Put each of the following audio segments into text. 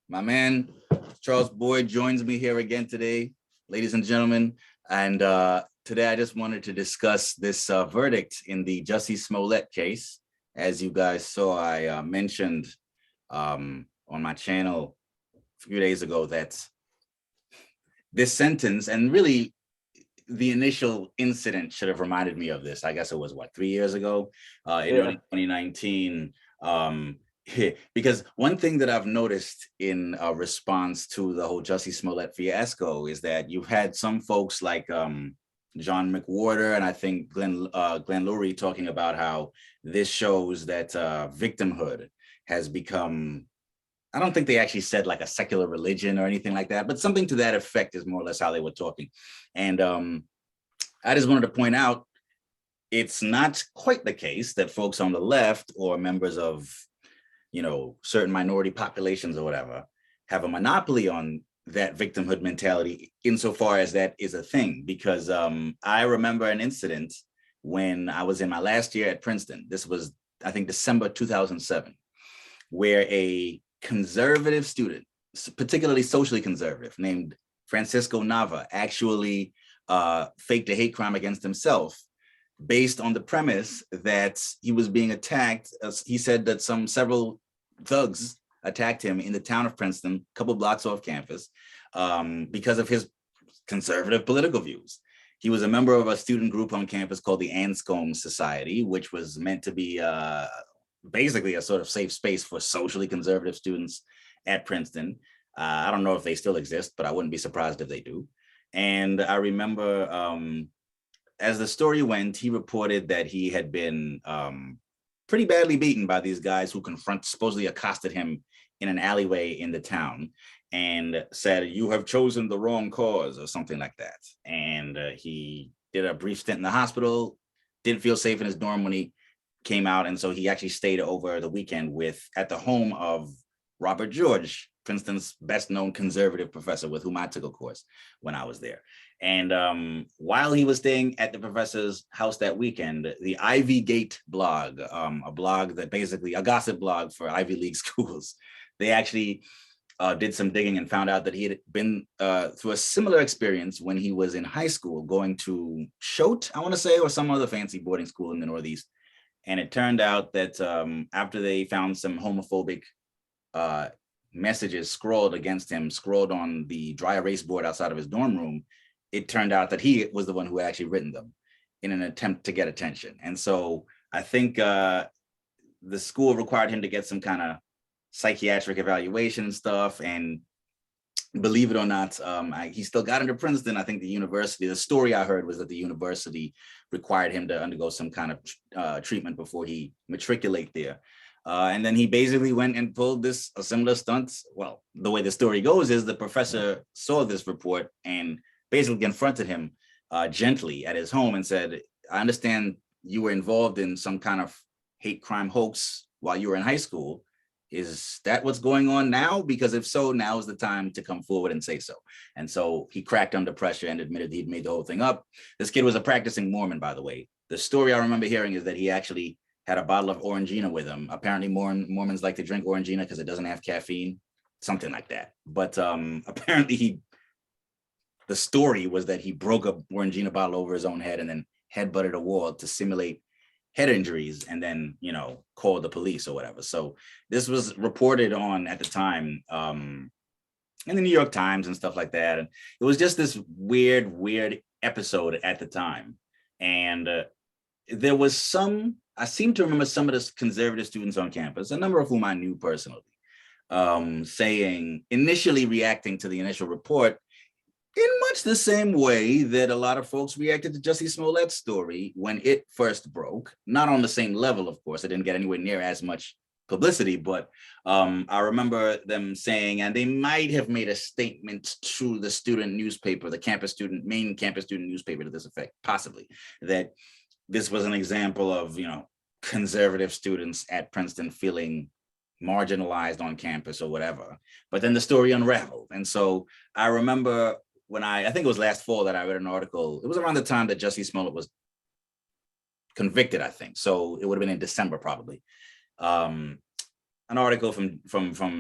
My man, Charles Boyd, joins me here again today, ladies and gentlemen. And today I just wanted to discuss this verdict in the Jussie Smollett case. As you guys saw, I mentioned on my channel a few days ago that this sentence, and really the initial incident should have reminded me of this. I guess it was, 3 years ago in early 2019. Because one thing that I've noticed in response to the whole Jussie Smollett fiasco is that you've had some folks like John McWhorter and I think Glenn Lurie talking about how this shows that victimhood has become, I don't think they actually said like a secular religion or anything like that, but something to that effect is more or less how they were talking. And I just wanted to point out, it's not quite the case that folks on the left or members of, certain minority populations or whatever have a monopoly on that victimhood mentality insofar as that is a thing. Because I remember an incident when I was in my last year at Princeton. This was, I think, December 2007, where a conservative student, particularly socially conservative, named Francisco Nava, actually faked a hate crime against himself based on the premise that he was being attacked. He said that several thugs attacked him in the town of Princeton, a couple blocks off campus, because of his conservative political views. He was a member of a student group on campus called the Anscombe Society, which was meant to be basically a sort of safe space for socially conservative students at Princeton. I don't know if they still exist, but I wouldn't be surprised if they do. And I remember as the story went, he reported that he had been pretty badly beaten by these guys who supposedly accosted him in an alleyway in the town and said, "You have chosen the wrong cause," or something like that. And he did a brief stint in the hospital, didn't feel safe in his dorm when he came out. And so he actually stayed over the weekend at the home of Robert George, Princeton's best known conservative professor with whom I took a course when I was there. And while he was staying at the professor's house that weekend, the Ivy Gate blog, a blog that basically a gossip blog for Ivy League schools, they actually did some digging and found out that he had been through a similar experience when he was in high school, going to Choate, I want to say, or some other fancy boarding school in the Northeast. And it turned out that after they found some homophobic messages scrawled against him, scrawled on the dry erase board outside of his dorm room, it turned out that he was the one who had actually written them in an attempt to get attention. And so I think the school required him to get some kind of psychiatric evaluation and stuff. And believe it or not, he still got into Princeton. I think the story I heard was that the university required him to undergo some kind of treatment before he matriculate there. And then he basically went and pulled a similar stunt. Well, the way the story goes is the professor saw this report and basically confronted him gently at his home and said, "I understand you were involved in some kind of hate crime hoax while you were in high school. Is that what's going on now? Because if so, now is the time to come forward and say so." And so he cracked under pressure and admitted he'd made the whole thing up. This kid was a practicing Mormon, by the way. The story I remember hearing is that he actually had a bottle of Orangina with him. Apparently Mormons like to drink Orangina because it doesn't have caffeine, something like that. But apparently the story was that he broke a Orangina bottle over his own head and then headbutted a wall to simulate head injuries and then, called the police or whatever. So this was reported on at the time in the New York Times and stuff like that. And it was just this weird episode at the time. And there was I seem to remember some of the conservative students on campus, a number of whom I knew personally, initially reacting to the initial report in much the same way that a lot of folks reacted to Jussie Smollett's story when it first broke. Not on the same level, of course. It didn't get anywhere near as much publicity, but I remember them saying, and they might have made a statement to the student newspaper, the main campus student newspaper to this effect, possibly, that this was an example of, conservative students at Princeton feeling marginalized on campus or whatever. But then the story unraveled. And so I remember when I think it was last fall that I read an article. It was around the time that Jussie Smollett was convicted, I think. So it would have been in December probably. an article from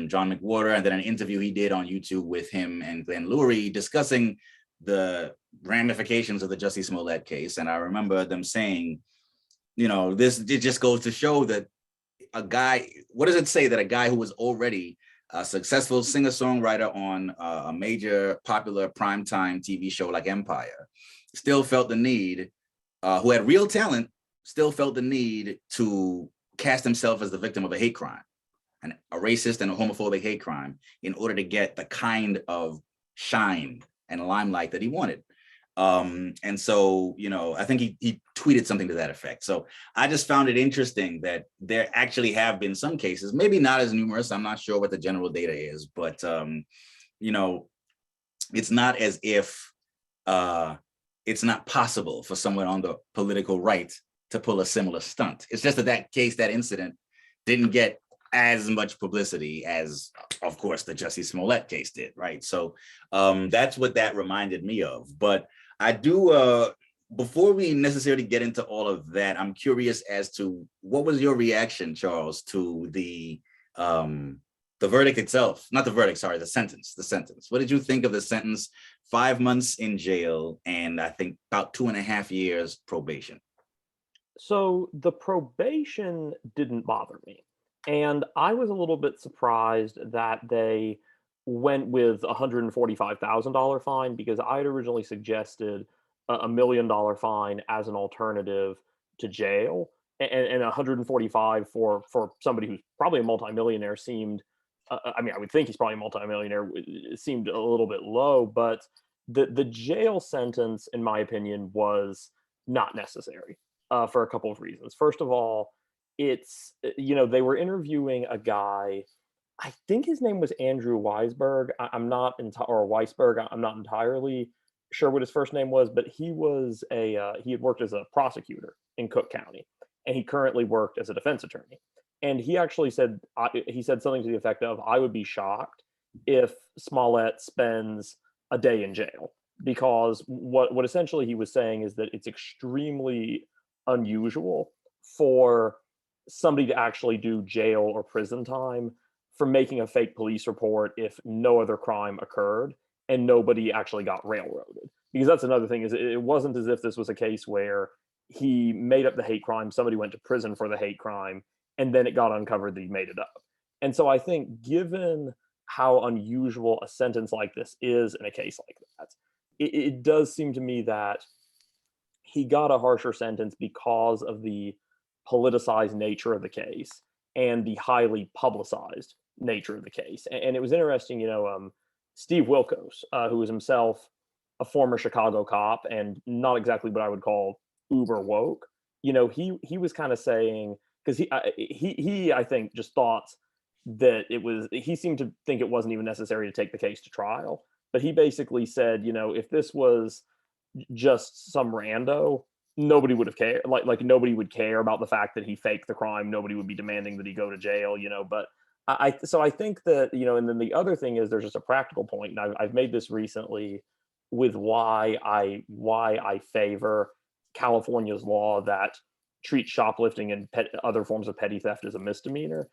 John McWhorter, and then an interview he did on YouTube with him and Glenn Lurie discussing the ramifications of the Jussie Smollett case. And I remember them saying, it just goes to show that a guy, what does it say that a guy who was already a successful singer-songwriter on a major popular primetime TV show like Empire, still felt the need, who had real talent, still felt the need to cast himself as the victim of a hate crime, and a racist and a homophobic hate crime, in order to get the kind of shine and limelight that he wanted. And so, I think he tweeted something to that effect. So I just found it interesting that there actually have been some cases, maybe not as numerous. I'm not sure what the general data is, but, it's not as if it's not possible for someone on the political right to pull a similar stunt. It's just that case, that incident, didn't get as much publicity as, of course, the Jussie Smollett case did, right? So that's what that reminded me of. But I do, before we necessarily get into all of that, I'm curious as to what was your reaction, Charles, to the verdict itself, not the verdict, sorry, the sentence. What did you think of the sentence? 5 months in jail and I think about 2.5 years probation. So the probation didn't bother me. And I was a little bit surprised that they went with a $145,000 fine, because I had originally suggested a $1 million fine as an alternative to jail. And 145 for somebody who's probably a multimillionaire seemed, I mean, I would think he's probably a multimillionaire. It seemed a little bit low, but the jail sentence, in my opinion, was not necessary for a couple of reasons. First of all, it's, they were interviewing a guy, I think his name was Andrew Weisberg. I'm not or Weisberg. I'm not entirely sure what his first name was, but he was he had worked as a prosecutor in Cook County, and he currently worked as a defense attorney. And he actually said, he said something to the effect of, "I would be shocked if Smollett spends a day in jail," because what essentially he was saying is that it's extremely unusual for somebody to actually do jail or prison time for making a fake police report if no other crime occurred and nobody actually got railroaded. Because that's another thing, is it wasn't as if this was a case where he made up the hate crime, somebody went to prison for the hate crime, and then it got uncovered that he made it up. And so I think, given how unusual a sentence like this is in a case like that, it does seem to me that he got a harsher sentence because of the politicized nature of the case and the highly publicized nature of the case. And it was interesting, Steve Wilkos, who was himself a former Chicago cop and not exactly what I would call uber woke, he was kind of saying, because he I think just thought that he seemed to think it wasn't even necessary to take the case to trial. But he basically said, if this was just some rando, nobody would have cared. Like nobody would care about the fact that he faked the crime. Nobody would be demanding that he go to jail, But so I think that, and then the other thing is, there's just a practical point, and I've made this recently with why I favor California's law that treats shoplifting and other forms of petty theft as a misdemeanor.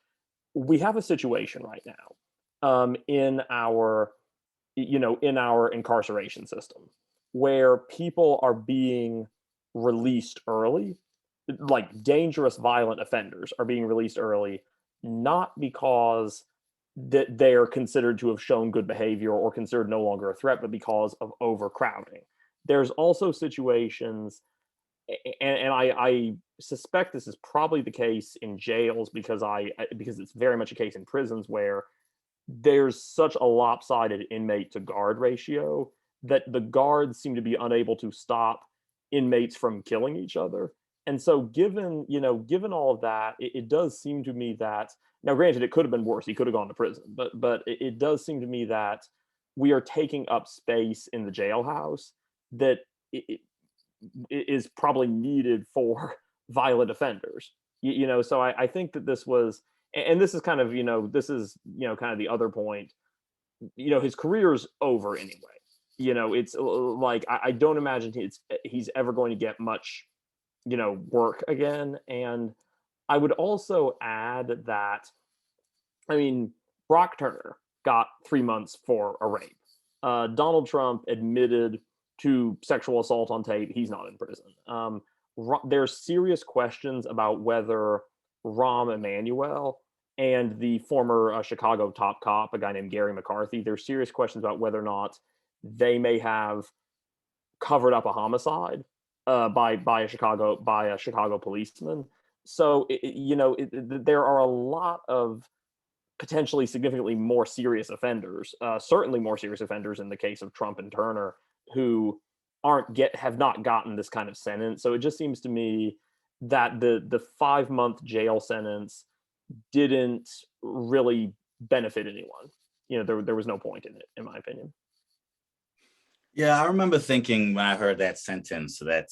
We have a situation right now in our incarceration system where people are being released early, like dangerous violent offenders are being released early, not because that they are considered to have shown good behavior or considered no longer a threat, but because of overcrowding. There's also situations, and I suspect this is probably the case in jails, because it's very much a case in prisons, where there's such a lopsided inmate to guard ratio that the guards seem to be unable to stop inmates from killing each other. And so given all of that, it does seem to me that, now granted, it could have been worse. He could have gone to prison, but it does seem to me that we are taking up space in the jailhouse that it is probably needed for violent offenders. So I think that this was, and this is kind of, kind of the other point, his career's over anyway. It's like, I don't imagine he's ever going to get much, work again. And I would also add that I mean, Brock Turner got 3 months for a rape. Donald Trump admitted to sexual assault on tape. He's not in prison. There's serious questions about whether Rahm Emanuel and the former Chicago top cop, a guy named Gary McCarthy, there's serious questions about whether or not they may have covered up a homicide by a Chicago policeman. So there are a lot of potentially significantly more serious offenders, certainly more serious offenders in the case of Trump and Turner, who have not gotten this kind of sentence. So it just seems to me that the 5 month jail sentence didn't really benefit anyone. There was no point in it, in my opinion. Yeah, I remember thinking when I heard that sentence that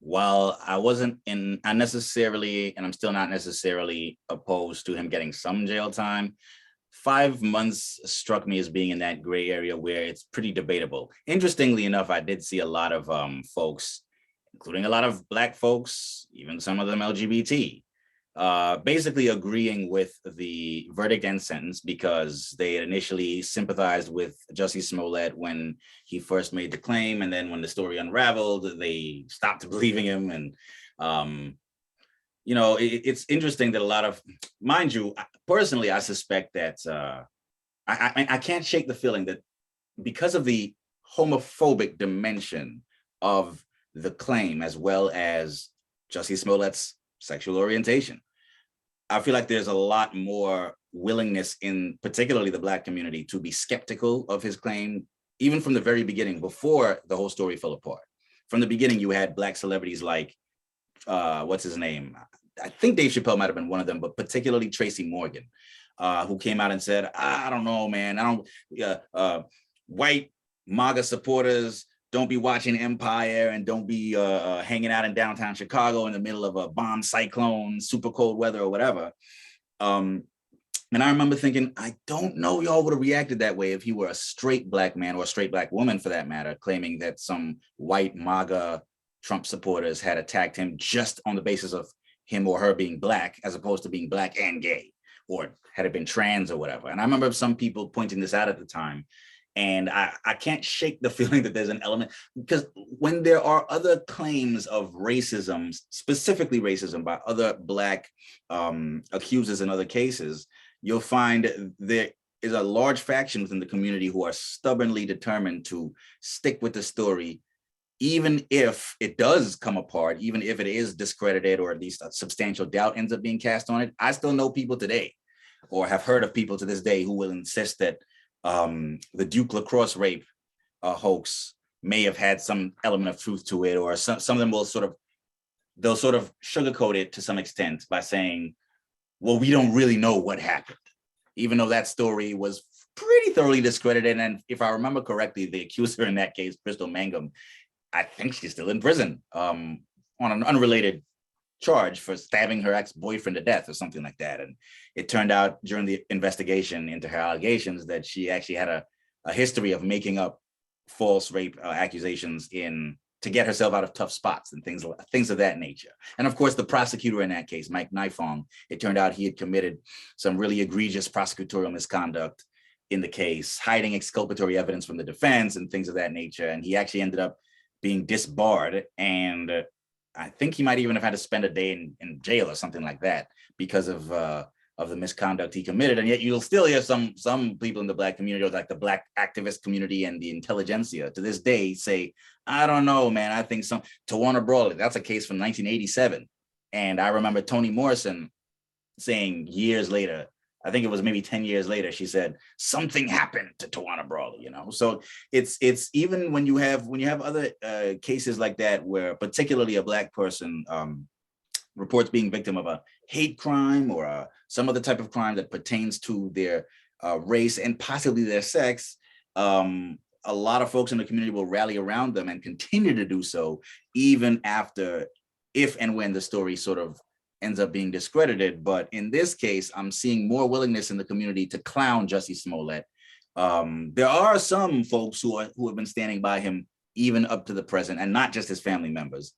while I necessarily, and I'm still not necessarily opposed to him getting some jail time, 5 months struck me as being in that gray area where it's pretty debatable. Interestingly enough, I did see a lot of folks, including a lot of Black folks, even some of them LGBT, basically agreeing with the verdict and sentence because they had initially sympathized with Jussie Smollett when he first made the claim. And then when the story unraveled, they stopped believing him. And, it's interesting that a lot of, mind you, personally, I suspect that I can't shake the feeling that because of the homophobic dimension of the claim, as well as Jussie Smollett's sexual orientation, I feel like there's a lot more willingness in particularly the Black community to be skeptical of his claim, even from the very beginning, before the whole story fell apart. From the beginning, you had Black celebrities like, what's his name? I think Dave Chappelle might have been one of them, but particularly Tracy Morgan, who came out and said, I don't know, man, white MAGA supporters, don't be watching Empire and don't be hanging out in downtown Chicago in the middle of a bomb cyclone, super cold weather or whatever. And I remember thinking, I don't know y'all would have reacted that way if he were a straight Black man or a straight Black woman for that matter, claiming that some white MAGA Trump supporters had attacked him just on the basis of him or her being Black, as opposed to being Black and gay, or had it been trans or whatever. And I remember some people pointing this out at the time. And I can't shake the feeling that there's an element, because when there are other claims of racism, specifically racism by other Black accusers in other cases, you'll find there is a large faction within the community who are stubbornly determined to stick with the story, even if it does come apart, even if it is discredited or at least a substantial doubt ends up being cast on it. I still know people today, or have heard of people to this day, who will insist that the Duke lacrosse rape hoax may have had some element of truth to it, or some of them will they'll sort of sugarcoat it to some extent by saying, well, we don't really know what happened, even though that story was pretty thoroughly discredited. And if I remember correctly, the accuser in that case, Crystal Mangum, I think she's still in prison on an unrelated charge for stabbing her ex-boyfriend to death or something like that. And it turned out during the investigation into her allegations that she actually had a history of making up false rape accusations to get herself out of tough spots and things of that nature. And of course, the prosecutor in that case, Mike Nifong, it turned out he had committed some really egregious prosecutorial misconduct in the case, hiding exculpatory evidence from the defense and things of that nature. And he actually ended up being disbarred, and I think he might even have had to spend a day in jail or something like that because of the misconduct he committed. And yet you'll still hear some people in the Black community, or like the Black activist community and the intelligentsia to this day say, I don't know, man, I think Tawana Brawley, that's a case from 1987. And I remember Toni Morrison saying years later, I think it was maybe 10 years later, she said, something happened to Tawana Brawley, So it's even when you have other cases like that, where particularly a Black person reports being victim of a hate crime or some other type of crime that pertains to their race and possibly their sex, a lot of folks in the community will rally around them and continue to do so, even after, if and when the story sort of ends up being discredited. But in this case, I'm seeing more willingness in the community to clown Jussie Smollett. There are some folks who have been standing by him even up to the present, and not just his family members.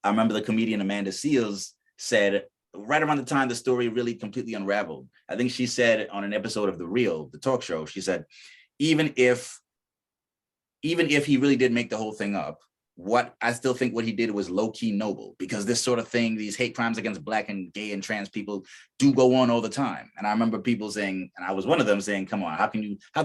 I remember the comedian Amanda Seales said right around the time the story really completely unraveled. I think she said on an episode of The Real, the talk show, she said, even if he really did make the whole thing up, I still think what he did was low-key noble, because this sort of thing, these hate crimes against Black and gay and trans people do go on all the time. And I remember people saying, and I was one of them saying, come on, how can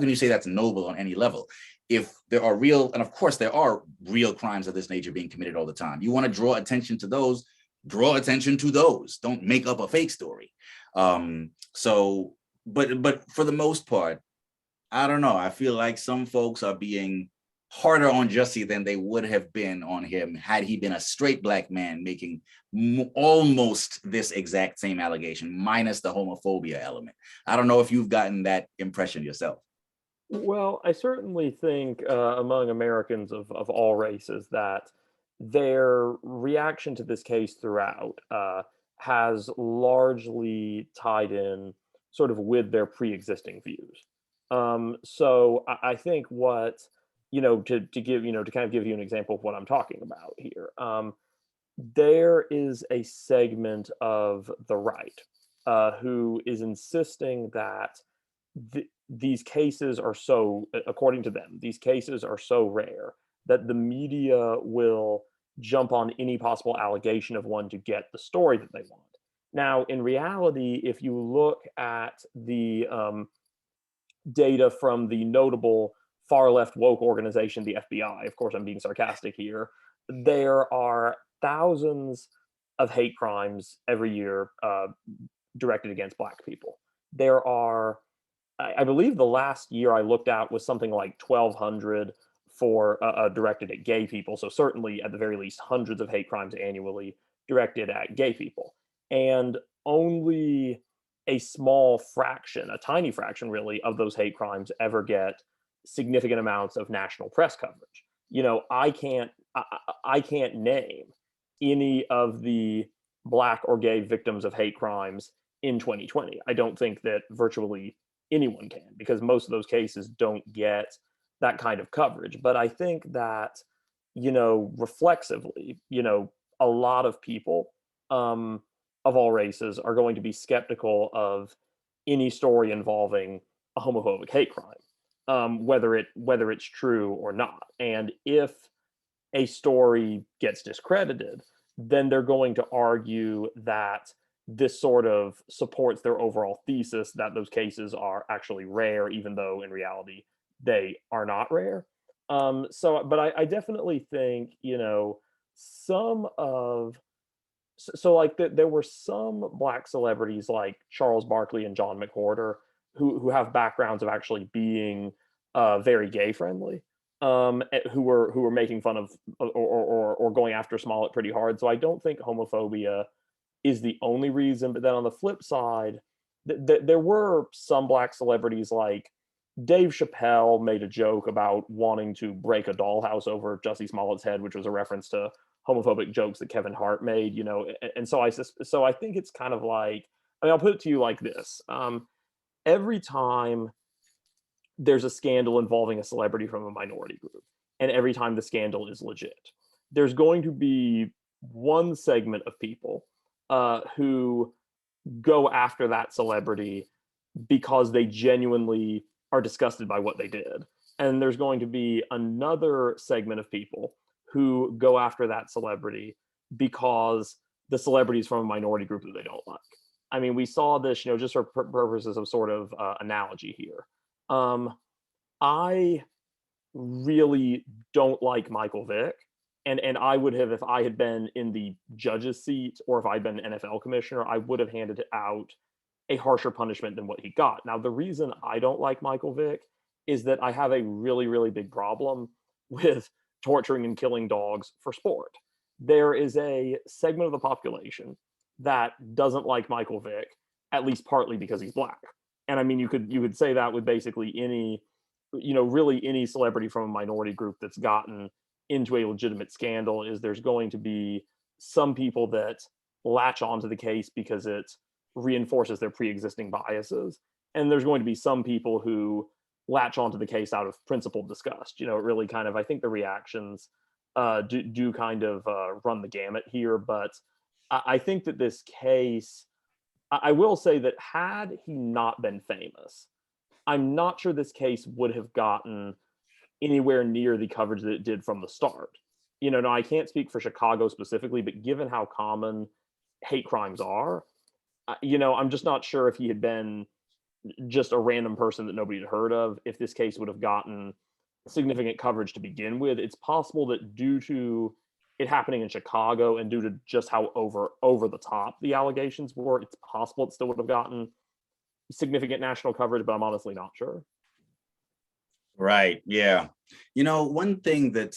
you say that's noble on any level? If there are real, and of course there are real crimes of this nature being committed all the time. You want to draw attention to those, draw attention to those. Don't make up a fake story. But for the most part, I don't know. I feel like some folks are being harder on Jussie than they would have been on him had he been a straight Black man making almost this exact same allegation, minus the homophobia element. I don't know if you've gotten that impression yourself. Well, I certainly think among Americans of all races that their reaction to this case throughout has largely tied in sort of with their pre-existing views. So I think what, to give, to kind of give you an example of what I'm talking about here, there is a segment of the right who is insisting that these cases are so, according to them, these cases are so rare that the media will jump on any possible allegation of one to get the story that they want. Now, in reality, if you look at the data from the notable far left woke organization, the FBI, of course, I'm being sarcastic here, there are thousands of hate crimes every year directed against Black people. There are, I believe the last year I looked at was something like 1,200 for directed at gay people. So certainly, at the very least, hundreds of hate crimes annually directed at gay people. And only a small fraction, a tiny fraction really, of those hate crimes ever get significant amounts of national press coverage. I can't name any of the Black or gay victims of hate crimes in 2020. I don't think that virtually anyone can, because most of those cases don't get that kind of coverage. But I think that, reflexively, a lot of people of all races are going to be skeptical of any story involving a homophobic hate crime, whether it's true or not. And if a story gets discredited, then they're going to argue that this sort of supports their overall thesis that those cases are actually rare, even though in reality they are not rare. But I definitely think, some of, like there were some Black celebrities like Charles Barkley and John McWhorter who have backgrounds of actually being very gay friendly, who were making fun of or going after Smollett pretty hard. So I don't think homophobia is the only reason. But then on the flip side, there were some Black celebrities like Dave Chappelle made a joke about wanting to break a dollhouse over Jussie Smollett's head, which was a reference to homophobic jokes that Kevin Hart made, and so I think it's kind of like, I'll put it to you like this. Every time there's a scandal involving a celebrity from a minority group, and every time the scandal is legit, there's going to be one segment of people who go after that celebrity because they genuinely are disgusted by what they did. And there's going to be another segment of people who go after that celebrity because the celebrity is from a minority group that they don't like. I mean, we saw this, just for purposes of sort of analogy here. I really don't like Michael Vick. And I would have, if I had been in the judge's seat or if I'd been an NFL commissioner, I would have handed out a harsher punishment than what he got. Now, the reason I don't like Michael Vick is that I have a really, really big problem with torturing and killing dogs for sport. There is a segment of the population that doesn't like Michael Vick, at least partly because he's Black. And I mean, you could say that with basically any, really any celebrity from a minority group that's gotten into a legitimate scandal. Is there's going to be some people that latch onto the case because it reinforces their pre-existing biases, and there's going to be some people who latch onto the case out of principled disgust. It really kind of, I think the reactions do kind of run the gamut here. But I think that this case, I will say that had he not been famous, I'm not sure this case would have gotten anywhere near the coverage that it did from the start. Now I can't speak for Chicago specifically, but given how common hate crimes are, I'm just not sure if he had been just a random person that nobody had heard of, if this case would have gotten significant coverage to begin with. It's possible that due to it happening in Chicago and due to just how over the top the allegations were, it's possible it still would have gotten significant national coverage, but I'm honestly not sure. Right. Yeah. One thing that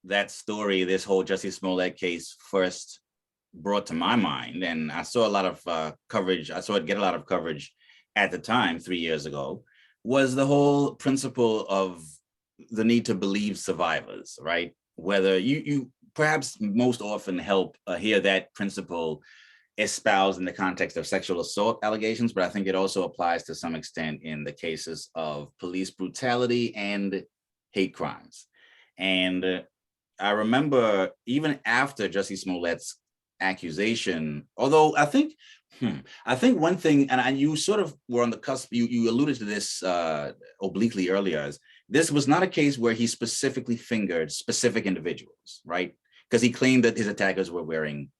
that story, this whole Jussie Smollett case first brought to my mind, and I saw a lot of coverage, I saw it get a lot of coverage at the time 3 years ago, was the whole principle of the need to believe survivors, right? Whether you perhaps most often hear that principle espoused in the context of sexual assault allegations, but I think it also applies to some extent in the cases of police brutality and hate crimes. And I remember even after Jussie Smollett's accusation, although I think one thing, and you sort of were on the cusp, you alluded to this obliquely earlier, is this was not a case where he specifically fingered specific individuals, right? Because he claimed that his attackers were wearing,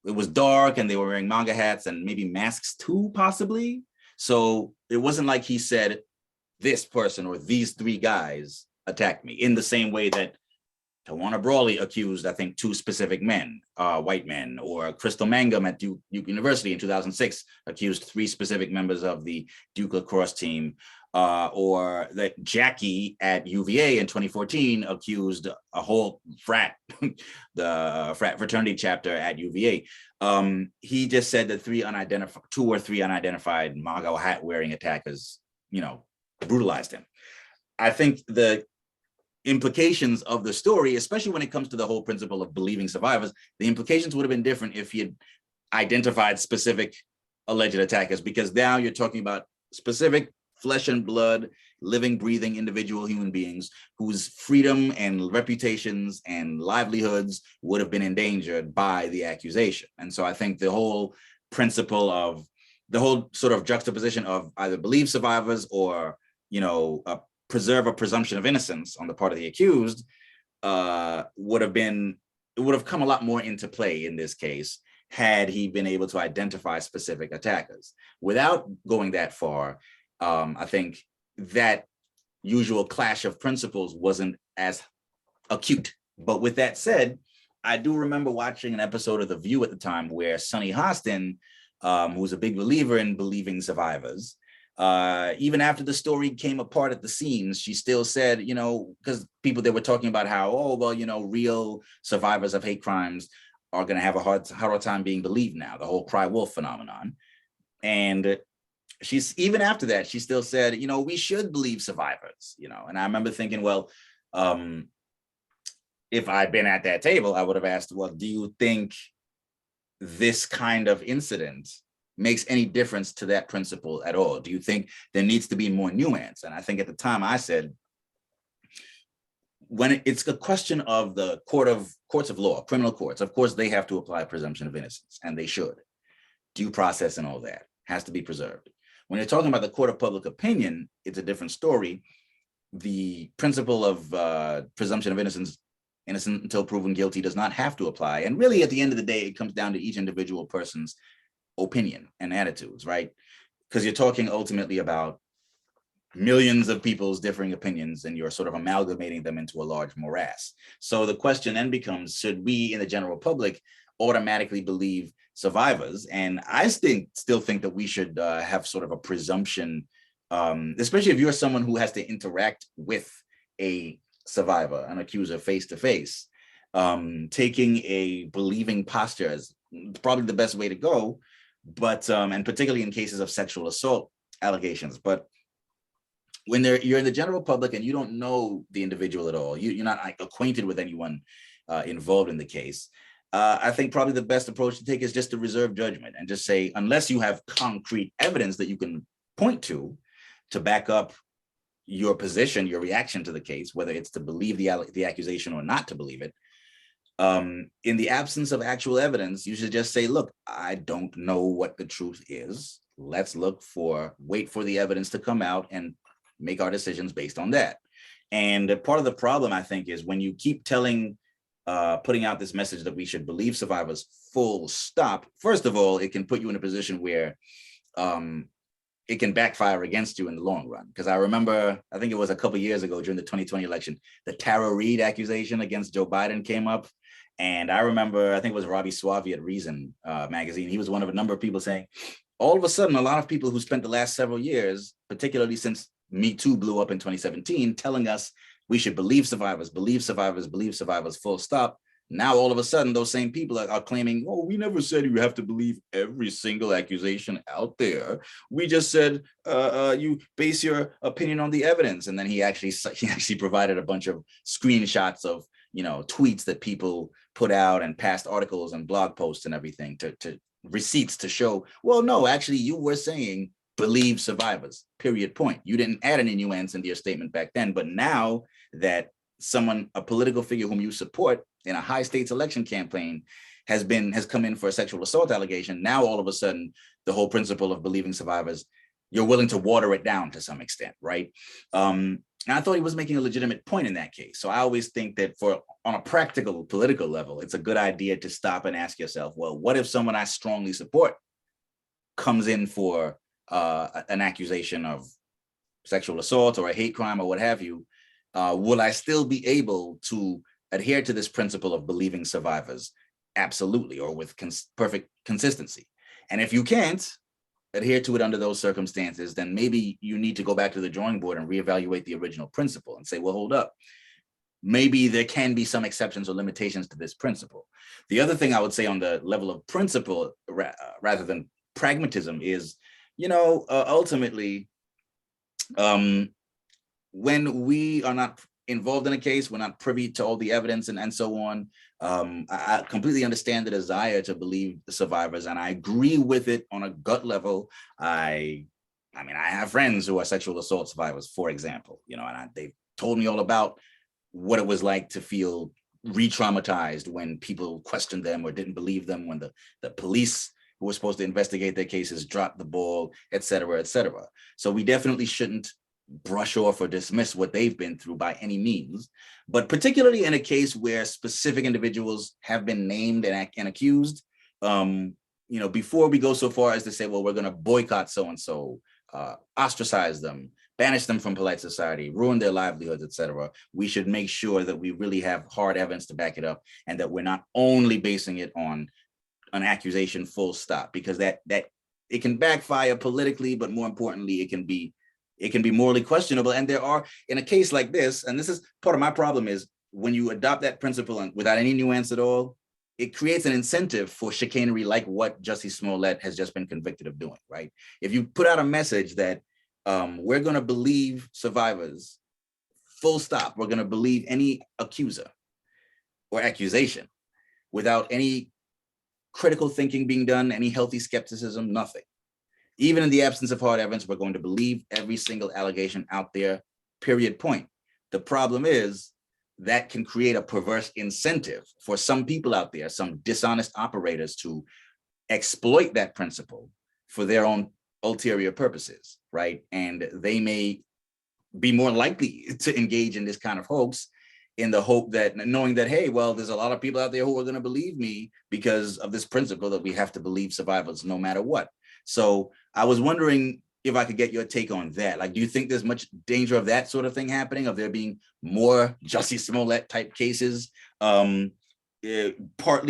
it was dark and they were wearing manga hats and maybe masks too, possibly. So it wasn't like he said, this person or these three guys attacked me, in the same way that Tawana Brawley accused, I think, two specific men, white men, or Crystal Mangum at Duke University in 2006 accused three specific members of the Duke lacrosse team, or that Jackie at UVA in 2014 accused a whole frat, the frat fraternity chapter at UVA. He just said that two or three unidentified MAGA hat wearing attackers, brutalized him. I think the implications of the story, especially when it comes to the whole principle of believing survivors, the implications would have been different if he had identified specific alleged attackers, because now you're talking about specific flesh and blood, living, breathing individual human beings whose freedom and reputations and livelihoods would have been endangered by the accusation. And so I think the whole principle of the whole sort of juxtaposition of either believe survivors or, preserve a presumption of innocence on the part of the accused would have come a lot more into play in this case had he been able to identify specific attackers. Without going that far, I think that usual clash of principles wasn't as acute. But with that said, I do remember watching an episode of The View at the time where Sunny Hostin, who's a big believer in believing survivors, even after the story came apart at the seams, she still said, because people, they were talking about how, real survivors of hate crimes are going to have a harder time being believed now, the whole cry wolf phenomenon. And she's, even after that, she still said, we should believe survivors, and I remember thinking, well, if I'd been at that table, I would have asked, well, do you think this kind of incident makes any difference to that principle at all? Do you think there needs to be more nuance? And I think at the time I said, when it's a question of the courts of law, criminal courts, of course, they have to apply presumption of innocence, and they should. Due process and all that has to be preserved. When you're talking about the court of public opinion, it's a different story. The principle of presumption of innocence, innocent until proven guilty, does not have to apply. And really, at the end of the day, it comes down to each individual person's opinion and attitudes, right? Because you're talking ultimately about millions of people's differing opinions, and you're sort of amalgamating them into a large morass. So the question then becomes, should we in the general public automatically believe survivors? And I still think that we should have sort of a presumption, especially if you're someone who has to interact with a survivor, an accuser, face to face. Taking a believing posture is probably the best way to go. But and particularly in cases of sexual assault allegations. But when you're in the general public and you don't know the individual at all, you're not acquainted with anyone involved in the case, I think probably the best approach to take is just to reserve judgment and just say, unless you have concrete evidence that you can point to back up your position, your reaction to the case, whether it's to believe the accusation or not to believe it, In the absence of actual evidence, you should just say, look, I don't know what the truth is. Let's wait for the evidence to come out and make our decisions based on that. And part of the problem, I think, is when you keep putting out this message that we should believe survivors full stop. First of all, it can put you in a position where it can backfire against you in the long run. Because I remember, I think it was a couple of years ago during the 2020 election, the Tara Reade accusation against Joe Biden came up. And I remember, I think it was Robbie Suave at Reason magazine. He was one of a number of people saying, all of a sudden, a lot of people who spent the last several years, particularly since Me Too blew up in 2017, telling us we should believe survivors, full stop. Now, all of a sudden, those same people are claiming, oh, we never said you have to believe every single accusation out there. We just said you base your opinion on the evidence. And then he actually provided a bunch of screenshots of, tweets that people put out and past articles and blog posts and everything to receipts to show, well, no, actually, you were saying believe survivors, period, point. You didn't add any nuance into your statement back then. But now that a political figure whom you support in a high stakes election campaign has come in for a sexual assault allegation, now all of a sudden the whole principle of believing survivors, you're willing to water it down to some extent, right? And I thought he was making a legitimate point in that case. So I always think that on a practical political level, it's a good idea to stop and ask yourself, well, what if someone I strongly support comes in for an accusation of sexual assault or a hate crime or what have you? Will I still be able to adhere to this principle of believing survivors? Absolutely, or with perfect consistency. And if you can't adhere to it under those circumstances, then maybe you need to go back to the drawing board and reevaluate the original principle and say, well, hold up. Maybe there can be some exceptions or limitations to this principle. The other thing I would say on the level of principle rather than pragmatism is, ultimately, when we are not involved in a case, we're not privy to all the evidence and so on. I completely understand the desire to believe the survivors, and I agree with it on a gut level. I have friends who are sexual assault survivors, for example, and they've told me all about what it was like to feel re-traumatized when people questioned them or didn't believe them, when the police who were supposed to investigate their cases dropped the ball, et cetera, et cetera. So we definitely shouldn't brush off or dismiss what they've been through by any means, but particularly in a case where specific individuals have been named and accused, before we go so far as to say, well, we're going to boycott so-and-so, ostracize them, banish them from polite society, ruin their livelihoods, et cetera, we should make sure that we really have hard evidence to back it up and that we're not only basing it on an accusation full stop, because that it can backfire politically, but more importantly, it can be morally questionable. And there are, in a case like this, and this is part of my problem, is when you adopt that principle and without any nuance at all, it creates an incentive for chicanery like what Jussie Smollett has just been convicted of doing, right? If you put out a message that we're going to believe survivors, full stop, we're going to believe any accuser or accusation without any critical thinking being done, any healthy skepticism, nothing. Even in the absence of hard evidence, we're going to believe every single allegation out there, period, point. The problem is that can create a perverse incentive for some people out there, some dishonest operators, to exploit that principle for their own ulterior purposes, right? And they may be more likely to engage in this kind of hoax in the hope that, knowing that, hey, well, there's a lot of people out there who are going to believe me because of this principle that we have to believe survivors no matter what. So I was wondering if I could get your take on that. Like, do you think there's much danger of that sort of thing happening, of there being more Jussie Smollett type cases? Partly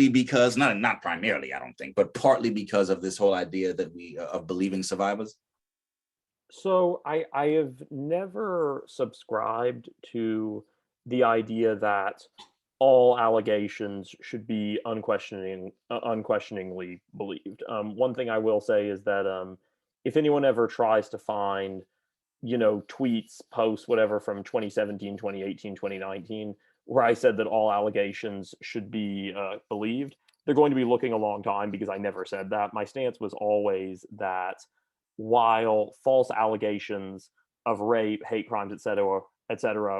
because, not primarily, I don't think, but partly because of this whole idea that of believing survivors? So I have never subscribed to the idea that all allegations should be unquestioningly believed. One thing I will say is that if anyone ever tries to find, tweets, posts, whatever from 2017, 2018, 2019, where I said that all allegations should be believed, they're going to be looking a long time because I never said that. My stance was always that while false allegations of rape, hate crimes, et cetera,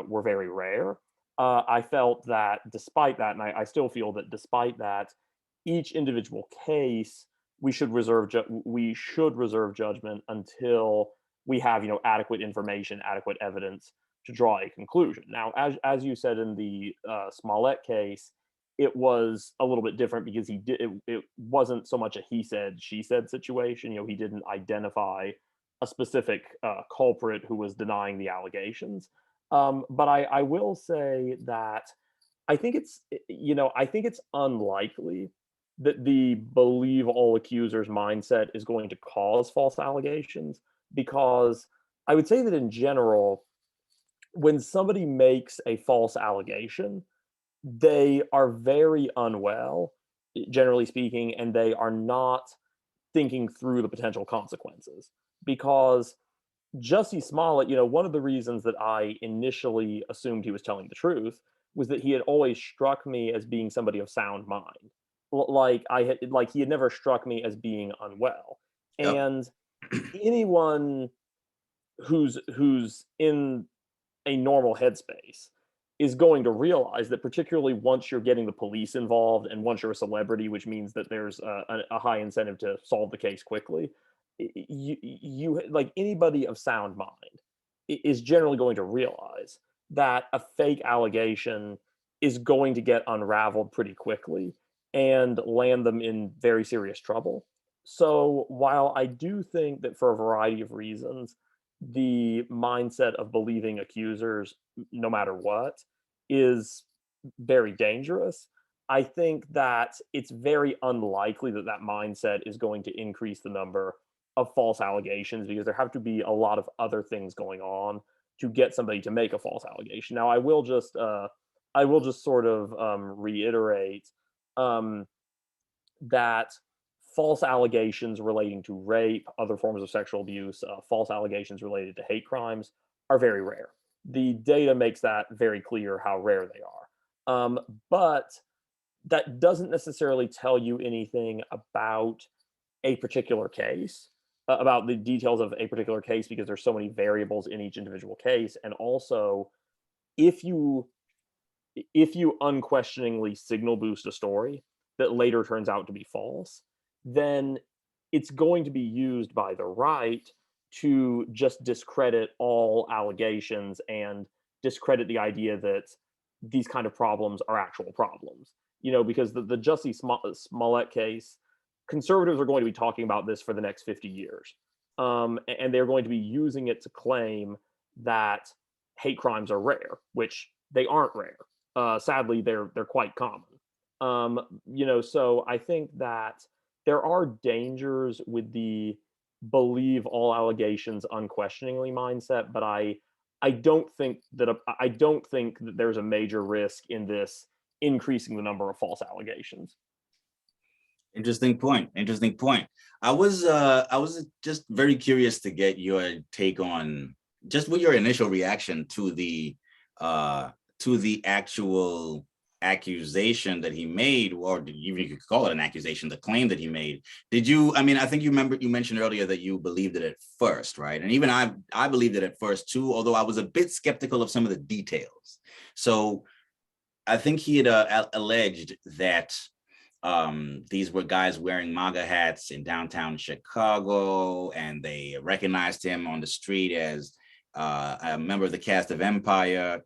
were very rare, I felt that despite that, and I still feel that despite that, each individual case we should reserve judgment until we have adequate information, adequate evidence to draw a conclusion. Now, as you said in the Smollett case, it was a little bit different because it wasn't so much a he said she said situation. He didn't identify a specific culprit who was denying the allegations. But I will say that I think it's unlikely that the believe all accusers mindset is going to cause false allegations, because I would say that in general, when somebody makes a false allegation, they are very unwell, generally speaking, and they are not thinking through the potential consequences. Because Jussie Smollett, one of the reasons that I initially assumed he was telling the truth was that he had always struck me as being somebody of sound mind. Like he had never struck me as being unwell. Yep. And anyone who's in a normal headspace is going to realize that, particularly once you're getting the police involved and once you're a celebrity, which means that there's a high incentive to solve the case quickly, you like anybody of sound mind is generally going to realize that a fake allegation is going to get unraveled pretty quickly and land them in very serious trouble. So while I do think that for a variety of reasons, the mindset of believing accusers, no matter what, is very dangerous, I think that it's very unlikely that that mindset is going to increase the number of false allegations, because there have to be a lot of other things going on to get somebody to make a false allegation. Now, I will just sort of reiterate um, that false allegations relating to rape, other forms of sexual abuse, false allegations related to hate crimes are very rare. The data makes that very clear how rare they are. But that doesn't necessarily tell you anything about a particular case, about the details of a particular case, because there's so many variables in each individual case. And also, if you unquestioningly signal boost a story that later turns out to be false, then it's going to be used by the right to just discredit all allegations and discredit the idea that these kind of problems are actual problems. Because the Jussie Smollett case, conservatives are going to be talking about this for the next 50 years. And they're going to be using it to claim that hate crimes are rare, which they aren't rare. Sadly, they're quite common. So I think that there are dangers with the believe all allegations unquestioningly mindset, but I don't think that there's a major risk in this increasing the number of false allegations. Interesting point. Interesting point. I was just very curious to get your take on just what your initial reaction to the actual accusation that he made, or even you could call it an accusation, the claim that he made. Did you? I mean, I think you mentioned earlier that you believed it at first, right? And even I believed it at first too, although I was a bit skeptical of some of the details. So I think he had alleged that these were guys wearing MAGA hats in downtown Chicago, and they recognized him on the street as a member of the cast of Empire.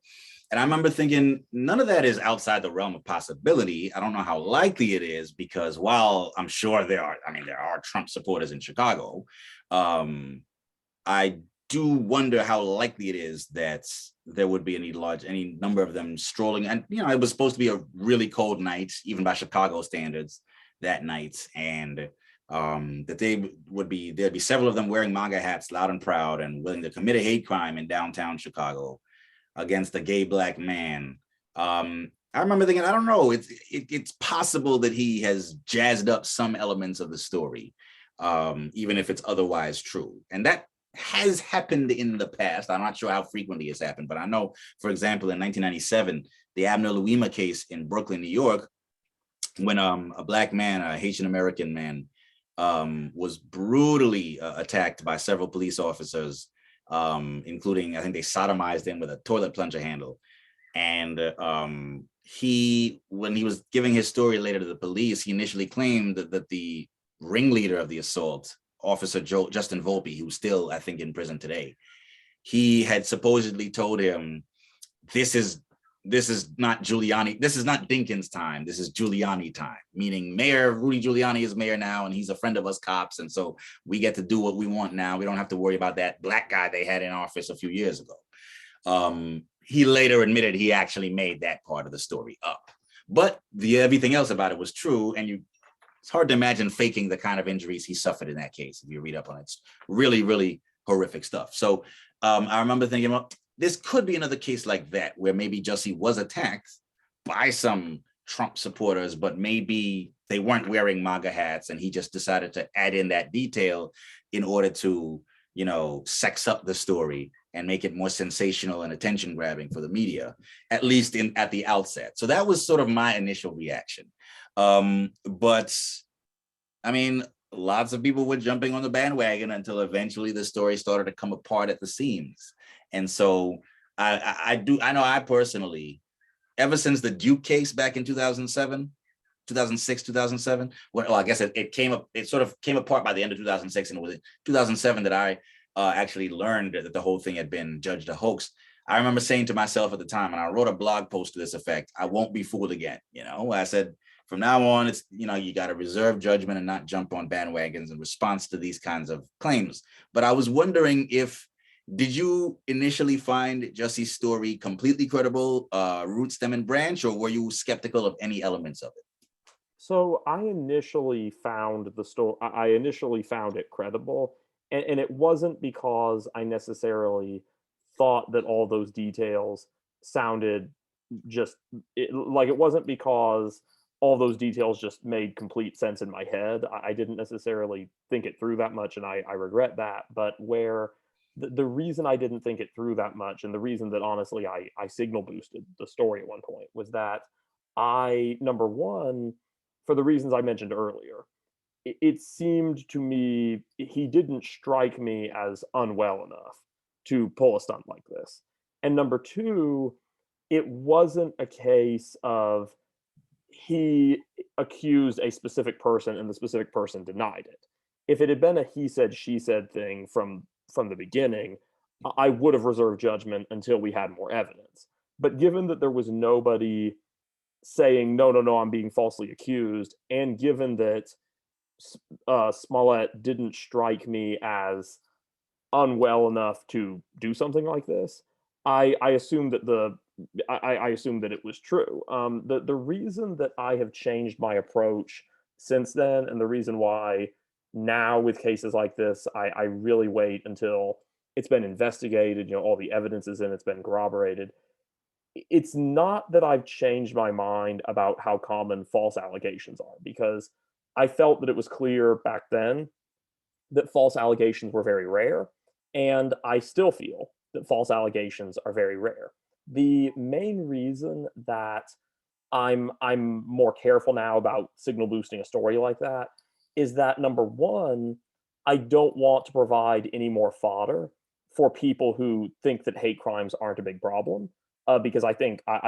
And I remember thinking, none of that is outside the realm of possibility. I don't know how likely it is, because while I'm sure there are Trump supporters in Chicago, I do wonder how likely it is that there would be any number of them strolling. And, it was supposed to be a really cold night, even by Chicago standards, that night. And that there'd be several of them wearing MAGA hats loud and proud and willing to commit a hate crime in downtown Chicago against a gay Black man. I remember thinking, I don't know, it's possible that he has jazzed up some elements of the story, even if it's otherwise true. And that has happened in the past. I'm not sure how frequently it's happened, but I know, for example, in 1997, the Abner Louima case in Brooklyn, New York, when a Black man, a Haitian American man, was brutally attacked by several police officers, including, I think they sodomized him with a toilet plunger handle. And when he was giving his story later to the police, he initially claimed that the ringleader of the assault, Officer Justin Volpe, who's still, I think, in prison today, he had supposedly told him, this is not Giuliani, this is not Dinkins time, this is Giuliani time, meaning Mayor Rudy Giuliani is mayor now, and he's a friend of us cops, and so we get to do what we want now. We don't have to worry about that black guy they had in office a few years ago. He later admitted he actually made that part of the story up, but everything else about it was true, and it's hard to imagine faking the kind of injuries he suffered in that case. If you read up on it, it's really, really horrific stuff. So I remember thinking, well, this could be another case like that, where maybe Jussie was attacked by some Trump supporters, but maybe they weren't wearing MAGA hats, and he just decided to add in that detail in order to, sex up the story and make it more sensational and attention grabbing for the media, at least at the outset. So that was sort of my initial reaction. But I mean, lots of people were jumping on the bandwagon until eventually the story started to come apart at the seams. And so I know I personally, ever since the Duke case back in 2007, 2006, 2007, well, I guess it sort of came apart by the end of 2006, and it was in 2007 that I actually learned that the whole thing had been judged a hoax. I remember saying to myself at the time, and I wrote a blog post to this effect, I won't be fooled again. I said, from now on, it's, you got to reserve judgment and not jump on bandwagons in response to these kinds of claims. But I was wondering did you initially find Jussie's story completely credible, root, stem, and branch, or were you skeptical of any elements of it? So I initially found the story. I initially found it credible, and it wasn't because I necessarily thought that all those details sounded like it wasn't because all those details just made complete sense in my head. I didn't necessarily think it through that much, and I regret that. But where the reason I didn't think it through that much, and the reason that honestly I signal boosted the story at one point, was that number one, for the reasons I mentioned earlier, it seemed to me he didn't strike me as unwell enough to pull a stunt like this. And number two, it wasn't a case of he accused a specific person and the specific person denied it. If it had been a he said she said thing from the beginning, I would have reserved judgment until we had more evidence. But given that there was nobody saying no, no, no, I'm being falsely accused, and given that Smollett didn't strike me as unwell enough to do something like this, I assumed that I assumed that it was true. The reason that I have changed my approach since then, and the reason why now with cases like this, I really wait until it's been investigated, all the evidence is in, it's been corroborated. It's not that I've changed my mind about how common false allegations are, because I felt that it was clear back then that false allegations were very rare, and I still feel that false allegations are very rare. The main reason that I'm more careful now about signal boosting a story like that is that, number one, I don't want to provide any more fodder for people who think that hate crimes aren't a big problem. Because I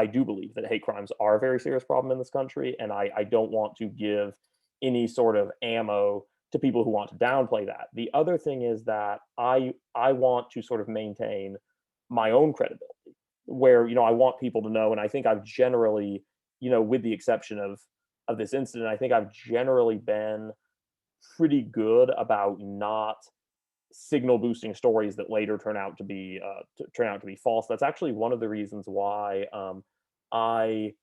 do believe that hate crimes are a very serious problem in this country, and I don't want to give any sort of ammo to people who want to downplay that. The other thing is that I want to sort of maintain my own credibility, where I want people to know, and I think I've generally, with the exception of this incident, I think I've generally been pretty good about not signal boosting stories that later turn out to be false. That's actually one of the reasons why I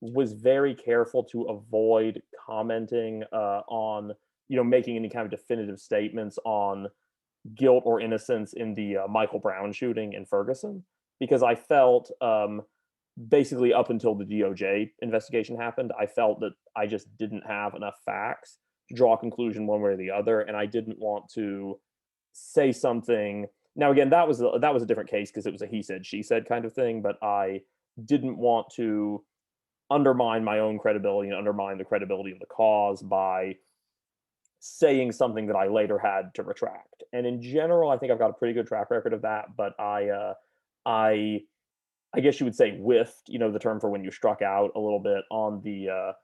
was very careful to avoid commenting on making any kind of definitive statements on guilt or innocence in the Michael Brown shooting in Ferguson, because I felt basically up until the DOJ investigation happened, I felt that I just didn't have enough facts to draw a conclusion one way or the other, and I didn't want to say something. Now, again, that was a different case because it was a he said she said kind of thing, but I didn't want to undermine my own credibility and undermine the credibility of the cause by saying something that I later had to retract. And in general, I think I've got a pretty good track record of that. But I I guess you would say whiffed, the term for when you struck out a little bit on the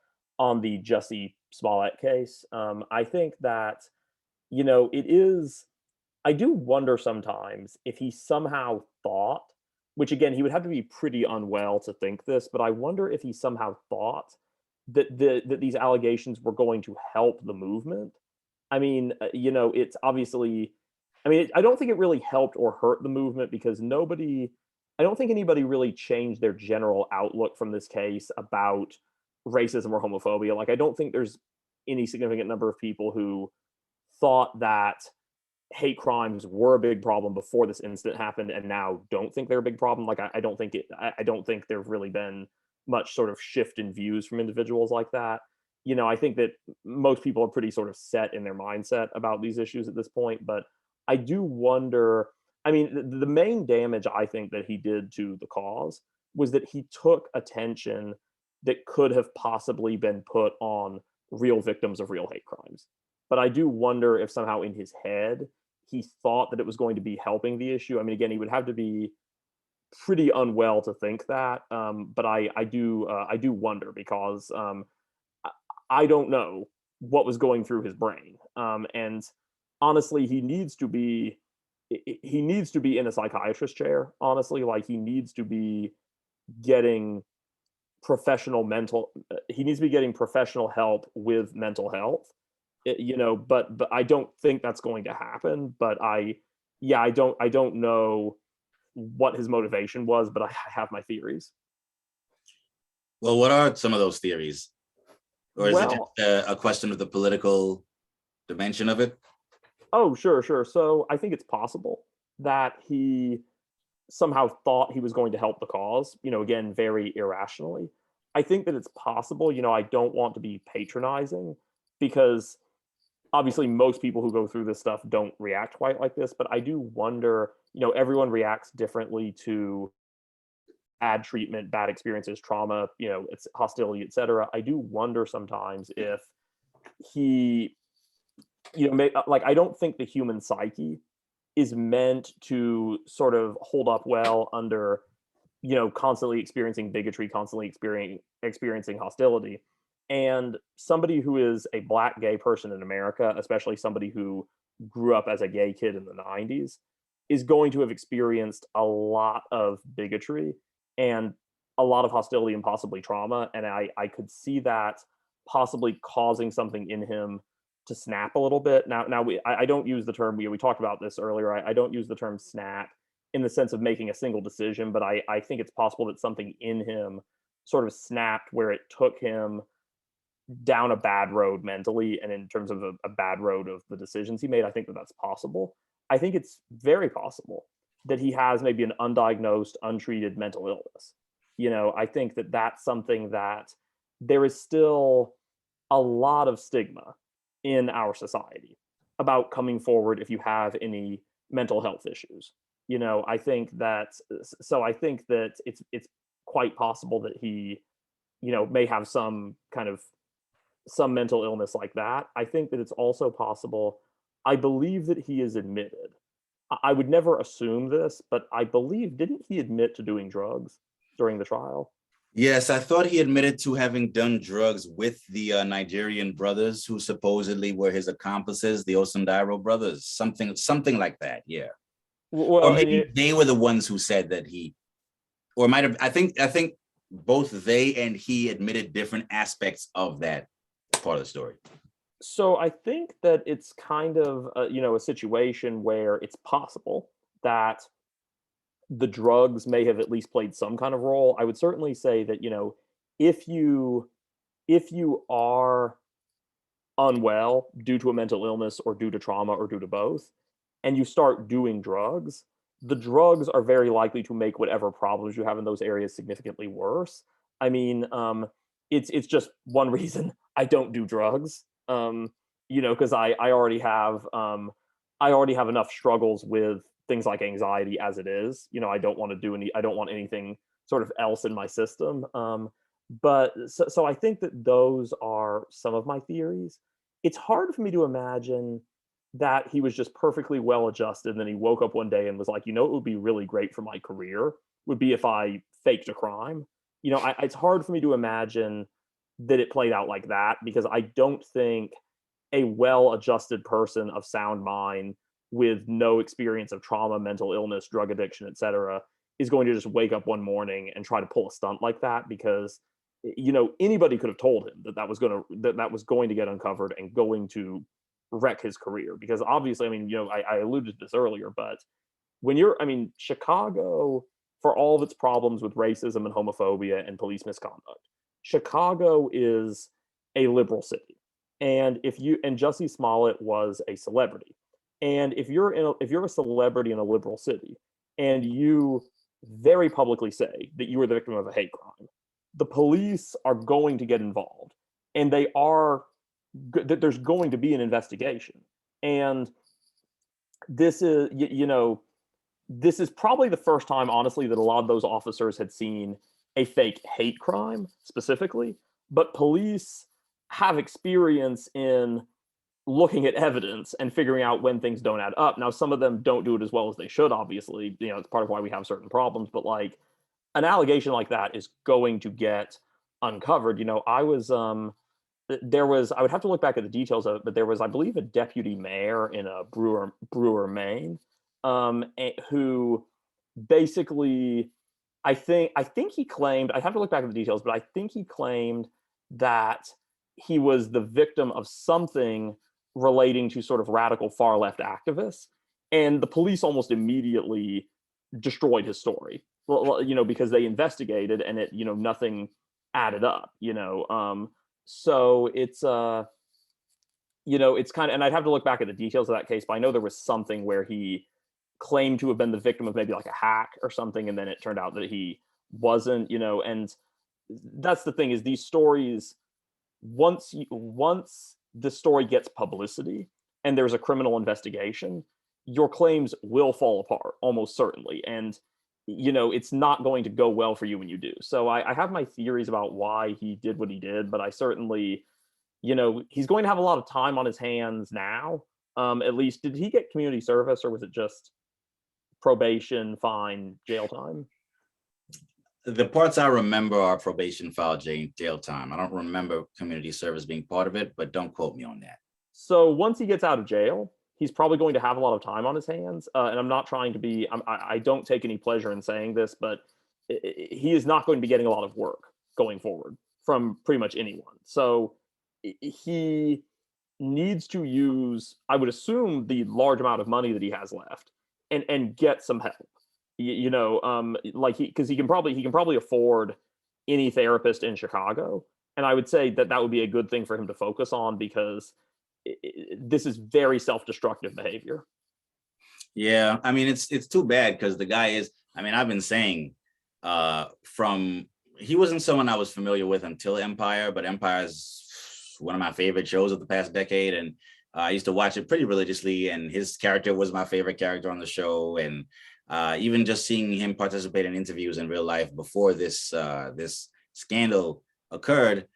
Jussie Smollett case. I think that, it is I do wonder sometimes if he somehow thought, which again, he would have to be pretty unwell to think this, but I wonder if he somehow thought that these allegations were going to help the movement. I mean, it's obviously, I don't think it really helped or hurt the movement because I don't think anybody really changed their general outlook from this case about racism or homophobia. Like, I don't think there's any significant number of people who thought that hate crimes were a big problem before this incident happened and now don't think they're a big problem. Like, I don't think I don't think there've really been much sort of shift in views from individuals like that. I think that most people are pretty sort of set in their mindset about these issues at this point, but I do wonder. I mean, the main damage I think that he did to the cause was that he took attention that could have possibly been put on real victims of real hate crimes. But I do wonder if somehow in his head he thought that it was going to be helping the issue. I mean, again, he would have to be pretty unwell to think that. But I do wonder because I I don't know what was going through his brain. And honestly, he needs to be in a psychiatrist chair. Honestly, like he needs to be getting he needs to be getting professional help with mental health. But I don't think that's going to happen. But I don't know what his motivation was, but I have my theories. Well, what are some of those theories? Or is it just Well, a question of the political dimension of it? oh, sure, sure. So I think it's possible that he somehow thought he was going to help the cause, again, very irrationally. I think that it's possible, I don't want to be patronizing because obviously most people who go through this stuff don't react quite like this, but I do wonder, everyone reacts differently to bad treatment, bad experiences, trauma, it's hostility, etc. I do wonder sometimes if he, like I don't think the human psyche is meant to sort of hold up well under, constantly experiencing bigotry, constantly experiencing hostility. And somebody who is a black gay person in America, especially somebody who grew up as a gay kid in the 90s, is going to have experienced a lot of bigotry and a lot of hostility and possibly trauma. And I could see that possibly causing something in him to snap a little bit. I don't use the term, we talked about this earlier. I don't use the term snap in the sense of making a single decision, but I think it's possible that something in him sort of snapped where it took him down a bad road mentally and in terms of a bad road of the decisions he made. I think that that's possible. I think it's very possible that he has maybe an undiagnosed, untreated mental illness. I think that that's something that there is still a lot of stigma in our society about coming forward if you have any mental health issues. I think that I think that it's quite possible that he, may have some mental illness like that. I think that it's also possible. I believe that he is admitted. I would never assume this, but I believe, didn't he admit to doing drugs during the trial? Yes, I thought he admitted to having done drugs with the Nigerian brothers who supposedly were his accomplices, the Osundaro brothers, something like that. Yeah, or Well, and maybe they were the ones who said that he, or might have. I think both they and he admitted different aspects of that part of the story. so I think that it's kind of a situation where it's possible that the drugs may have at least played some kind of role. I would certainly say that, if you are unwell due to a mental illness or due to trauma or due to both, and you start doing drugs, the drugs are very likely to make whatever problems you have in those areas significantly worse. I mean, it's just one reason I don't do drugs. Because I already have enough struggles with things like anxiety as it is. I don't want anything sort of else in my system. But so I think that those are some of my theories. It's hard for me to imagine that he was just perfectly well adjusted and then he woke up one day and was like, it would be really great for my career would be if I faked a crime. It's hard for me to imagine that it played out like that, because I don't think a well-adjusted person of sound mind with no experience of trauma, mental illness, drug addiction, etc., is going to just wake up one morning and try to pull a stunt like that, because anybody could have told him that was going to get uncovered and going to wreck his career. Because obviously, I alluded to this earlier, but Chicago, for all of its problems with racism and homophobia and police misconduct, Chicago is a liberal city. And Jussie Smollett was a celebrity. And if you're a celebrity in a liberal city and you very publicly say that you were the victim of a hate crime, the police are going to get involved, and there's going to be an investigation. And this is, this is probably the first time, honestly, that a lot of those officers had seen a fake hate crime specifically, but police have experience in looking at evidence and figuring out when things don't add up. Now, some of them don't do it as well as they should, obviously. It's part of why we have certain problems, but like an allegation like that is going to get uncovered. I would have to look back at the details of it, but there was, I believe, a deputy mayor in Brewer, Maine, who basically, I think he claimed, I have to look back at the details, but I think he claimed that he was the victim of something relating to sort of radical far left activists, and the police almost immediately destroyed his story, because they investigated and it, nothing added up, so it's it's kind of, and I'd have to look back at the details of that case, but I know there was something where he claimed to have been the victim of maybe like a hack or something, and then it turned out that he wasn't, and that's the thing, is these stories, once the story gets publicity and there's a criminal investigation, your claims will fall apart almost certainly, and it's not going to go well for you when you do. So I have my theories about why he did what he did, but I certainly, he's going to have a lot of time on his hands now. At least, did he get community service, or was it just probation, fine, jail time? The parts I remember are probation, file, jail time. I don't remember community service being part of it, but don't quote me on that. So once he gets out of jail, he's probably going to have a lot of time on his hands. And I'm not trying to be, I don't take any pleasure in saying this, but he is not going to be getting a lot of work going forward from pretty much anyone. So he needs to use, I would assume, the large amount of money that he has left and get some help. Because he can probably afford any therapist in Chicago, and I would say that would be a good thing for him to focus on, because this is very self-destructive behavior. Yeah, it's too bad, because the guy is, I've been saying he wasn't someone I was familiar with until Empire, but Empire is one of my favorite shows of the past decade, and I used to watch it pretty religiously, and his character was my favorite character on the show. And even just seeing him participate in interviews in real life before this scandal occurred,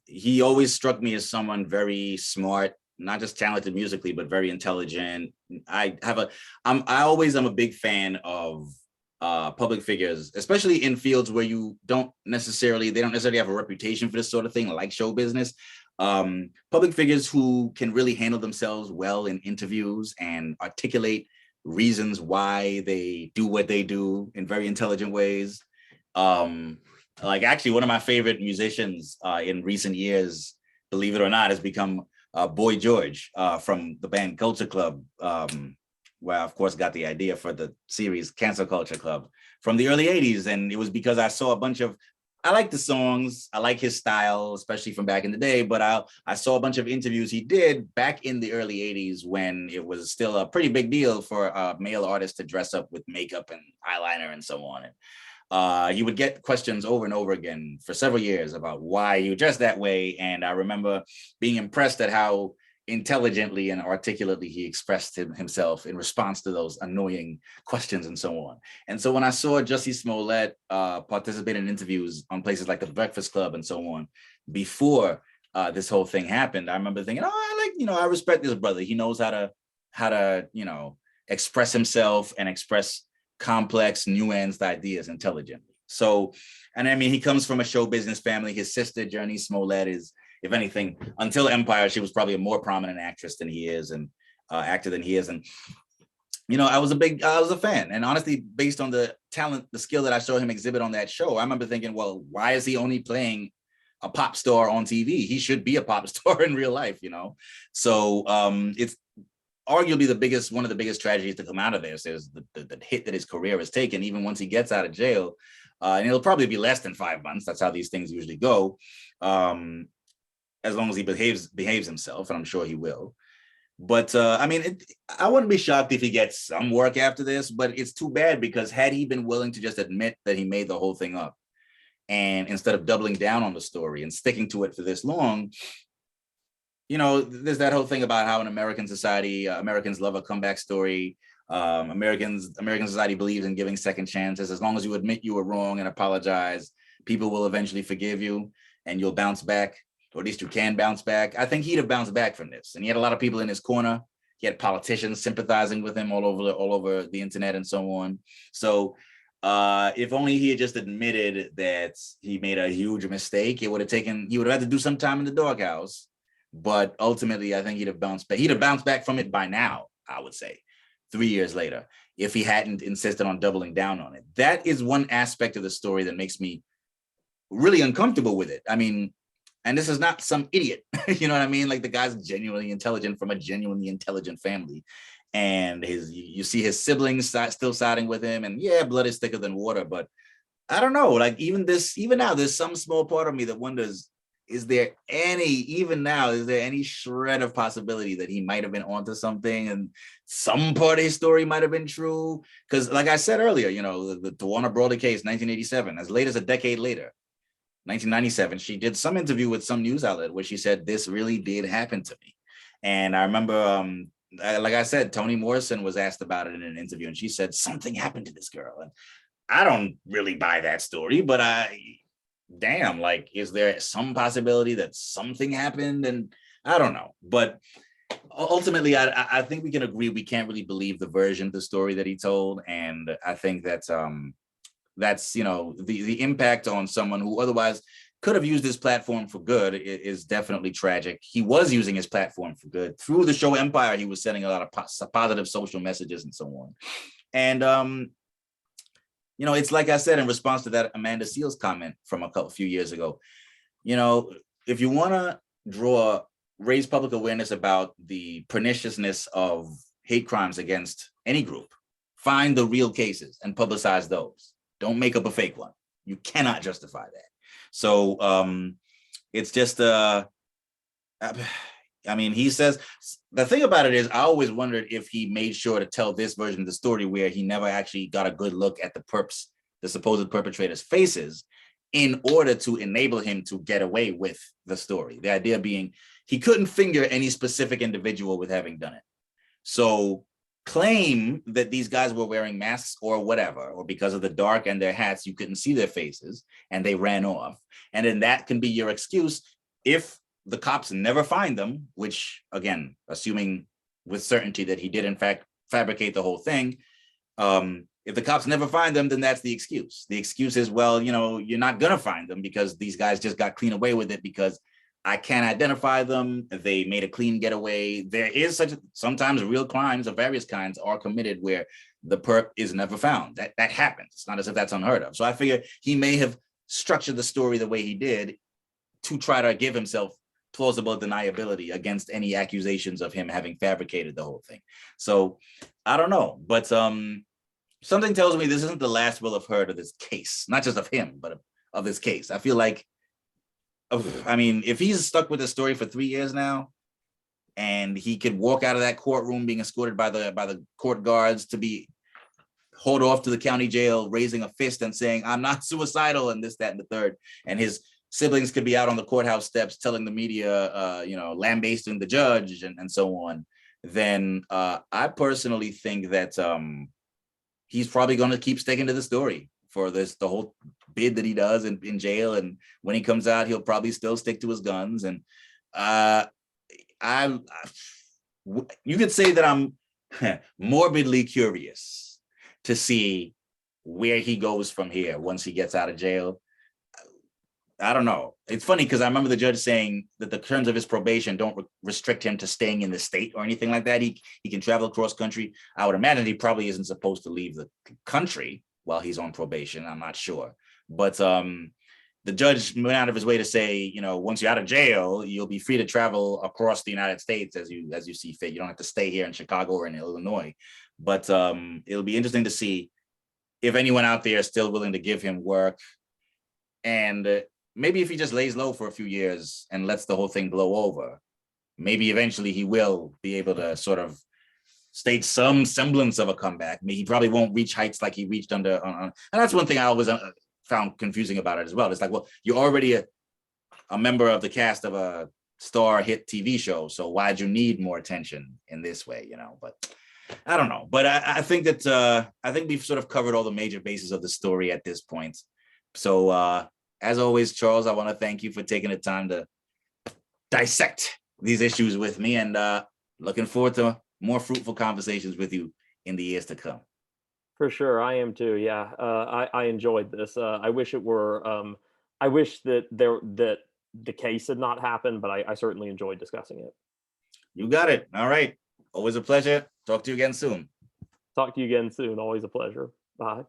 he always struck me as someone very smart, not just talented musically, but very intelligent. I always am a big fan of public figures, especially in fields where they don't necessarily have a reputation for this sort of thing, like show business. Public figures who can really handle themselves well in interviews and articulate reasons why they do what they do in very intelligent ways. Like, actually, one of my favorite musicians in recent years, believe it or not, has become Boy George from the band Culture Club, where I, of course, got the idea for the series Cancel Culture Club from the early 80s. And it was because I saw I like the songs, I like his style, especially from back in the day, but I saw a bunch of interviews he did back in the early 80s when it was still a pretty big deal for a male artist to dress up with makeup and eyeliner and so on. And he would get questions over and over again for several years about why you dress that way. And I remember being impressed at how intelligently and articulately he expressed himself in response to those annoying questions and so on. And so when I saw Jussie Smollett participate in interviews on places like the Breakfast Club and so on before this whole thing happened, I remember thinking, I respect this brother. He knows how to express himself and express complex, nuanced ideas intelligently. So, and I mean, he comes from a show business family. His sister, Jussie Smollett, is, if anything, until Empire, she was probably a more prominent actress than he is, and actor than he is. And I was a fan. And honestly, based on the talent, the skill that I saw him exhibit on that show, I remember thinking, well, why is he only playing a pop star on TV? He should be a pop star in real life, So it's arguably one of the biggest tragedies to come out of this is the hit that his career has taken, even once he gets out of jail. And it'll probably be less than 5 months. That's how these things usually go. As long as he behaves himself, and I'm sure he will. But I mean, I wouldn't be shocked if he gets some work after this, but it's too bad, because had he been willing to just admit that he made the whole thing up, and instead of doubling down on the story and sticking to it for this long, there's that whole thing about how in American society, Americans love a comeback story. American society believes in giving second chances. As long as you admit you were wrong and apologize, people will eventually forgive you and you'll bounce back, or at least you can bounce back. I think he'd have bounced back from this. And he had a lot of people in his corner. He had politicians sympathizing with him all over the internet and so on. So if only he had just admitted that he made a huge mistake, he would have had to do some time in the doghouse. But ultimately, I think he'd have bounced back. He'd have bounced back from it by now, I would say, 3 years later, if he hadn't insisted on doubling down on it. That is one aspect of the story that makes me really uncomfortable with it. I mean, and this is not some idiot, you know what I mean? Like, the guy's genuinely intelligent, from a genuinely intelligent family. And you see his siblings still siding with him, and yeah, blood is thicker than water. But I don't know, like, even now, there's some small part of me that wonders, is there any shred of possibility that he might have been onto something, and some part of his story might have been true? Because like I said earlier, the Warner Brother case, 1987, as late as a decade later, 1997, she did some interview with some news outlet where she said, this really did happen to me. And I remember, like I said, Toni Morrison was asked about it in an interview, and she said, something happened to this girl. And I don't really buy that story, but damn, like, is there some possibility that something happened? And I don't know. But ultimately, I think we can agree we can't really believe the version of the story that he told. And I think that's the impact on someone who otherwise could have used his platform for good is definitely tragic. He was using his platform for good. Through the show Empire, he was sending a lot of positive social messages and so on. And it's like I said in response to that Amanda Seales comment from a few years ago. If you want to raise public awareness about the perniciousness of hate crimes against any group, find the real cases and publicize those. Don't make up a fake one. You cannot justify that. So it's just, he says, the thing about it is, I always wondered if he made sure to tell this version of the story where he never actually got a good look at the supposed perpetrators' faces, in order to enable him to get away with the story. The idea being, he couldn't finger any specific individual with having done it. So claim that these guys were wearing masks or whatever, or because of the dark and their hats, you couldn't see their faces and they ran off. And then that can be your excuse if the cops never find them, which, again, assuming with certainty that he did in fact fabricate the whole thing. If the cops never find them, then that's the excuse. The excuse is, well, you're not gonna find them because these guys just got clean away with it because I can't identify them. They made a clean getaway. There is sometimes real crimes of various kinds are committed where the perp is never found. That happens. It's not as if that's unheard of. So I figure he may have structured the story the way he did to try to give himself plausible deniability against any accusations of him having fabricated the whole thing. So I don't know, but something tells me this isn't the last we'll have heard of this case, not just of him, but of this case. I feel like, if he's stuck with the story for 3 years now, and he could walk out of that courtroom being escorted by the court guards to be hauled off to the county jail, raising a fist and saying, I'm not suicidal, and this, that, and the third, and his siblings could be out on the courthouse steps telling the media, lambasting the judge and so on, then I personally think that he's probably going to keep sticking to the story for the whole bid that he does in jail. And when he comes out, he'll probably still stick to his guns. And you could say that I'm morbidly curious to see where he goes from here once he gets out of jail. I don't know. It's funny because I remember the judge saying that the terms of his probation don't restrict him to staying in the state or anything like that. He can travel across country. I would imagine he probably isn't supposed to leave the country while he's on probation. I'm not sure. But the judge went out of his way to say, you know, once you're out of jail, you'll be free to travel across the United States as you see fit. You don't have to stay here in Chicago or in Illinois. But it'll be interesting to see if anyone out there is still willing to give him work. And maybe if he just lays low for a few years and lets the whole thing blow over, maybe eventually he will be able to sort of stage some semblance of a comeback. I mean, he probably won't reach heights like he reached and that's one thing I always found confusing about it as well. It's like, well, you're already a member of the cast of a star hit TV show, so why'd you need more attention in this way, you know? But I don't know. But I think that I think we've sort of covered all the major bases of the story at this point. So as always, Charles, I want to thank you for taking the time to dissect these issues with me, and looking forward to more fruitful conversations with you in the years to come. For sure, I am too. Yeah, I enjoyed this. I wish it were. I wish that the case had not happened, but I certainly enjoyed discussing it. You got it. All right. Always a pleasure. Talk to you again soon. Talk to you again soon. Always a pleasure. Bye.